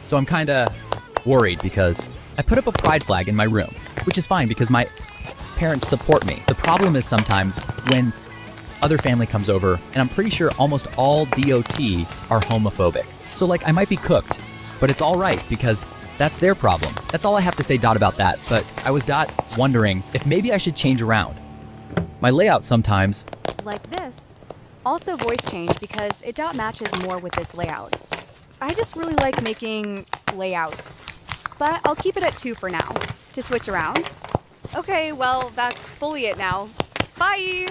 So I'm kinda worried because I put up a pride flag in my room, which is fine because my parents support me. The problem is sometimes when other family comes over, and I'm pretty sure almost all DOT are homophobic. So like I might be cooked, but it's all right because that's their problem. That's all I have to say, Dot, about that. But I was, Dot, wondering if maybe I should change around my layout sometimes. Like this. Also voice change because it dot matches more with this layout. I just really like making layouts. But I'll keep it at 2 for now, to switch around. Okay, well, that's fully it now. Bye!